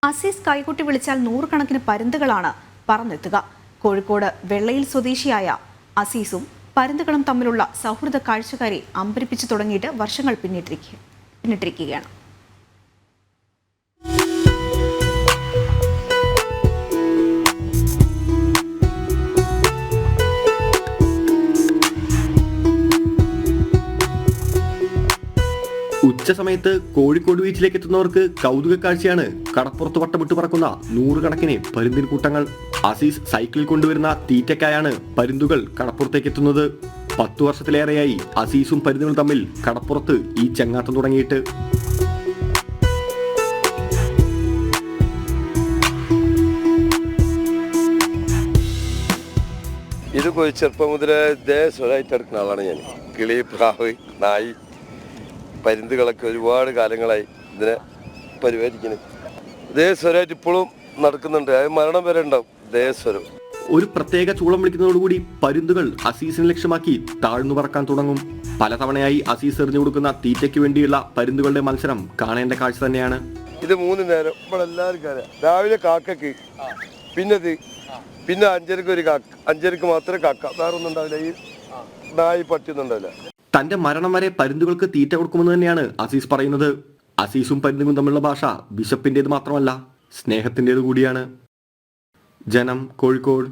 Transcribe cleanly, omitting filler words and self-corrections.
അസീസ് കൈകൊട്ടി വിളിച്ചാൽ നൂറുകണക്കിന് പരുന്തുകളാണ് പറന്നെത്തുക. കോഴിക്കോട് വെള്ളയിൽ സ്വദേശിയായ അസീസും പരുന്തുകളും തമ്മിലുള്ള സൗഹൃദ കാഴ്ചക്കാരെ അമ്പരിപ്പിച്ചു തുടങ്ങിയിട്ട് വർഷങ്ങൾ പിന്നിട്ടിരിക്കുകയാണ്. ഉച്ച സമയത്ത് കോഴിക്കോട് ബീച്ചിലേക്ക് എത്തുന്നവർക്ക് കൗതുക കാഴ്ചയാണ് കടപ്പുറത്ത് വട്ടമിട്ട് പറക്കുന്ന നൂറുകണക്കിന് പരുന്തിൻ കൂട്ടങ്ങൾ. അസീസ് സൈക്കിളിൽ കൊണ്ടുവരുന്ന തീറ്റയ്ക്കായാണ് പരുന്തുകൾ കടപ്പുറത്തേക്ക് എത്തുന്നത്. 10 വർഷത്തിലേറെയായി അസീസും പരുന്തുകളും തമ്മിൽ കടപ്പുറത്ത് ഈ ചങ്ങാത്തം തുടങ്ങിയിട്ട്. ഇത് ചെറുപ്പം മുതലേ സ്വരമായിട്ട് എടുക്കുന്ന ആളാണ് ഞാൻ. കിളി, പ്രാവ്, നായി, പരുന്തുകളൊക്കെ ഒരുപാട് കാലങ്ങളായി ഇതിനെ പരിപാലിക്കുന്നത്. ഇതേ സ്വരമായിട്ട് ഇപ്പോഴും നടക്കുന്നുണ്ട്. അത് മരണം വരെ ഉണ്ടാവും ഇതേ സ്വരം. ഒരു പ്രത്യേക ചൂളം വിളിക്കുന്നതോടുകൂടി പരുന്തുകൾ അസീസിനെ ലക്ഷ്യമാക്കി താഴ്ന്നു പറക്കാൻ തുടങ്ങും. പലതവണയായി അസീസ് എറിഞ്ഞു കൊടുക്കുന്ന തീറ്റയ്ക്ക് വേണ്ടിയുള്ള പരുന്തുകളുടെ മത്സരം കാണേണ്ട കാഴ്ച തന്നെയാണ്. ഇത് 3 നേരം ഇവിടെ എല്ലാവരും കാണാം. രാവിലെ കാക്കക്ക്, പിന്നെ 5:30 ഒരു കാക്ക, 5:30 മാത്രമേ കാക്ക, വേറെ ഒന്നും ഉണ്ടാവില്ല. ഈ നായി പട്ടിയൊന്നും ഉണ്ടാവില്ല. തന്റെ മരണം വരെ പരുന്തുകൾക്ക് തീറ്റ കൊടുക്കുമെന്ന് തന്നെയാണ് അസീസ് പറയുന്നത്. അസീസും പരുന്തും തമ്മിലുള്ള ഭാഷ വിശപ്പിന്റേത് മാത്രമല്ല, സ്നേഹത്തിൻ്റെത് കൂടിയാണ്. ജനം, കോഴിക്കോട്.